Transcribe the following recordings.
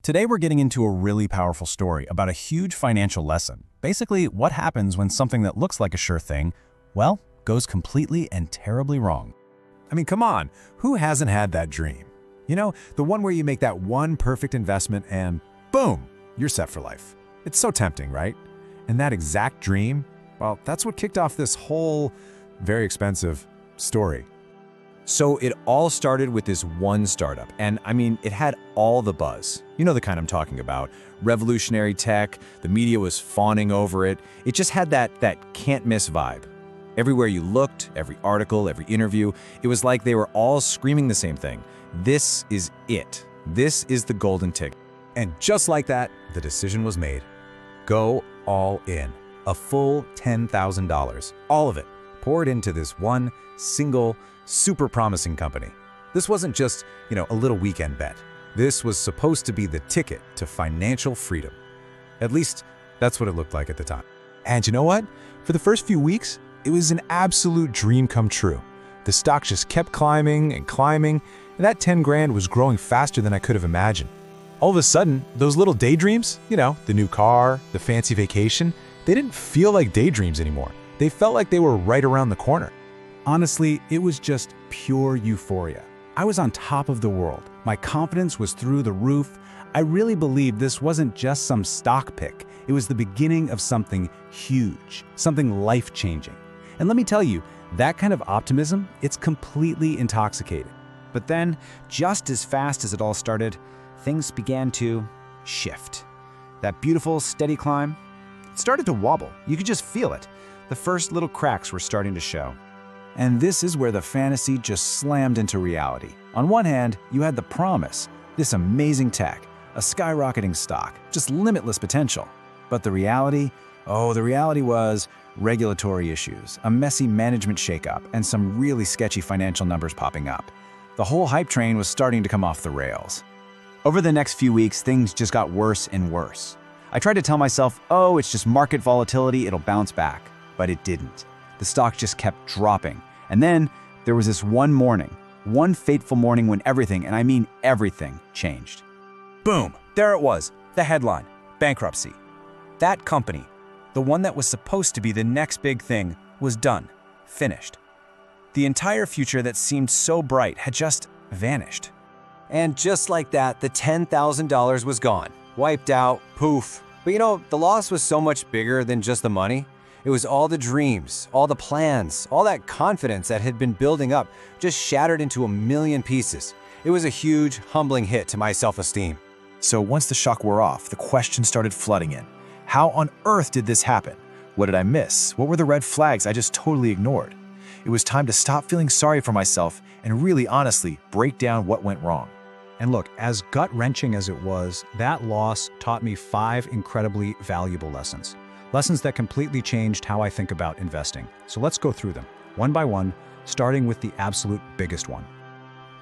Today we're getting into a really powerful story about a huge financial lesson. Basically, what happens when something that looks like a sure thing, well, goes completely and terribly wrong. I mean, come on, who hasn't had that dream? You know, the one where you make that one perfect investment and boom, you're set for life. It's so tempting, right? And that exact dream, well, that's what kicked off this whole very expensive story. So it all started with this one startup, and I mean, it had all the buzz. You know the kind I'm talking about. Revolutionary tech, the media was fawning over it. It just had that can't-miss vibe. Everywhere you looked, every article, every interview, it was like they were all screaming the same thing. This is it. This is the golden ticket. And just like that, the decision was made. Go all in. A full $10,000. All of it poured into this one single, super promising company. This wasn't just, a little weekend bet. This was supposed to be the ticket to financial freedom. At least, that's what it looked like at the time. And you know what? For the first few weeks, it was an absolute dream come true. The stock just kept climbing and climbing, and that 10 grand was growing faster than I could have imagined. All of a sudden, those little daydreams, the new car, the fancy vacation, they didn't feel like daydreams anymore. They felt like they were right around the corner. Honestly, it was just pure euphoria. I was on top of the world. My confidence was through the roof. I really believed this wasn't just some stock pick. It was the beginning of something huge, something life-changing. And let me tell you, that kind of optimism, it's completely intoxicating. But then, just as fast as it all started, things began to shift. That beautiful, steady climb, it started to wobble. You could just feel it. The first little cracks were starting to show. And this is where the fantasy just slammed into reality. On one hand, you had the promise, this amazing tech, a skyrocketing stock, just limitless potential. But the reality was regulatory issues, a messy management shakeup, and some really sketchy financial numbers popping up. The whole hype train was starting to come off the rails. Over the next few weeks, things just got worse and worse. I tried to tell myself, oh, it's just market volatility, it'll bounce back. But it didn't. The stock just kept dropping. And then there was this one morning, one fateful morning when everything, and I mean everything, changed. Boom! There it was, the headline, bankruptcy. That company, the one that was supposed to be the next big thing, was done, finished. The entire future that seemed so bright had just vanished. And just like that, the $10,000 was gone. Wiped out, poof. But the loss was so much bigger than just the money. It was all the dreams, all the plans, all that confidence that had been building up, just shattered into a million pieces. It was a huge, humbling hit to my self-esteem. So once the shock wore off, the questions started flooding in. How on earth did this happen? What did I miss? What were the red flags I just totally ignored? It was time to stop feeling sorry for myself and really honestly break down what went wrong. And look, as gut-wrenching as it was, that loss taught me 5 incredibly valuable lessons. Lessons that completely changed how I think about investing. So let's go through them, one by one, starting with the absolute biggest one.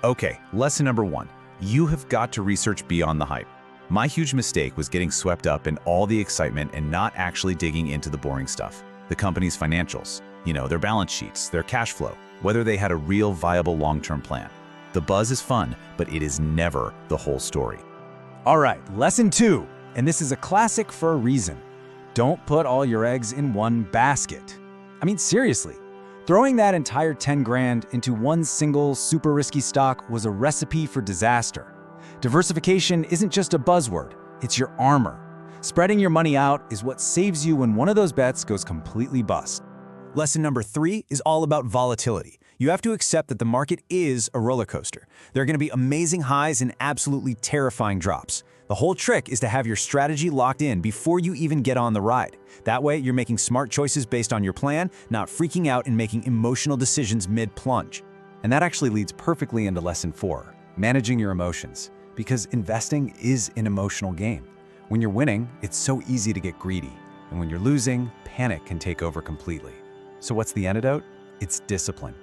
Okay, lesson number 1. You have got to research beyond the hype. My huge mistake was getting swept up in all the excitement and not actually digging into the boring stuff. The company's financials, their balance sheets, their cash flow, whether they had a real viable long-term plan. The buzz is fun, but it is never the whole story. All right, lesson 2, and this is a classic for a reason. Don't put all your eggs in one basket. I mean, seriously, throwing that entire 10 grand into one single super risky stock was a recipe for disaster. Diversification isn't just a buzzword, it's your armor. Spreading your money out is what saves you when one of those bets goes completely bust. Lesson number 3 is all about volatility. You have to accept that the market is a roller coaster. There are going to be amazing highs and absolutely terrifying drops. The whole trick is to have your strategy locked in before you even get on the ride. That way, you're making smart choices based on your plan, not freaking out and making emotional decisions mid-plunge. And that actually leads perfectly into lesson 4, managing your emotions. Because investing is an emotional game. When you're winning, it's so easy to get greedy. And when you're losing, panic can take over completely. So what's the antidote? It's discipline.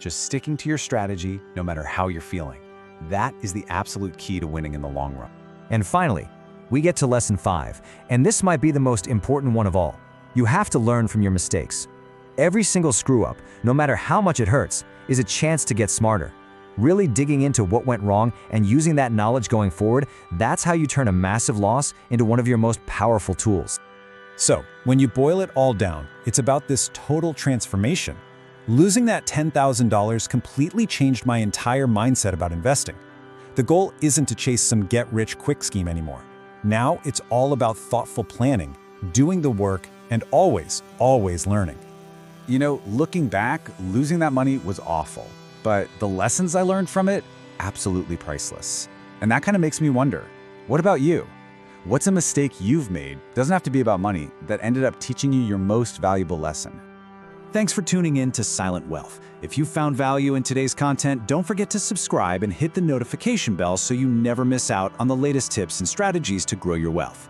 Just sticking to your strategy no matter how you're feeling. That is the absolute key to winning in the long run. And finally, we get to lesson 5, and this might be the most important one of all. You have to learn from your mistakes. Every single screw-up, no matter how much it hurts, is a chance to get smarter. Really digging into what went wrong and using that knowledge going forward, that's how you turn a massive loss into one of your most powerful tools. So, when you boil it all down, it's about this total transformation. Losing that $10,000 completely changed my entire mindset about investing. The goal isn't to chase some get-rich-quick scheme anymore. Now it's all about thoughtful planning, doing the work, and always learning. You know, looking back, losing that money was awful, but the lessons I learned from it, absolutely priceless. And that kind of makes me wonder, what about you? What's a mistake you've made, doesn't have to be about money, that ended up teaching you your most valuable lesson? Thanks for tuning in to Silent Wealth. If you found value in today's content, don't forget to subscribe and hit the notification bell so you never miss out on the latest tips and strategies to grow your wealth.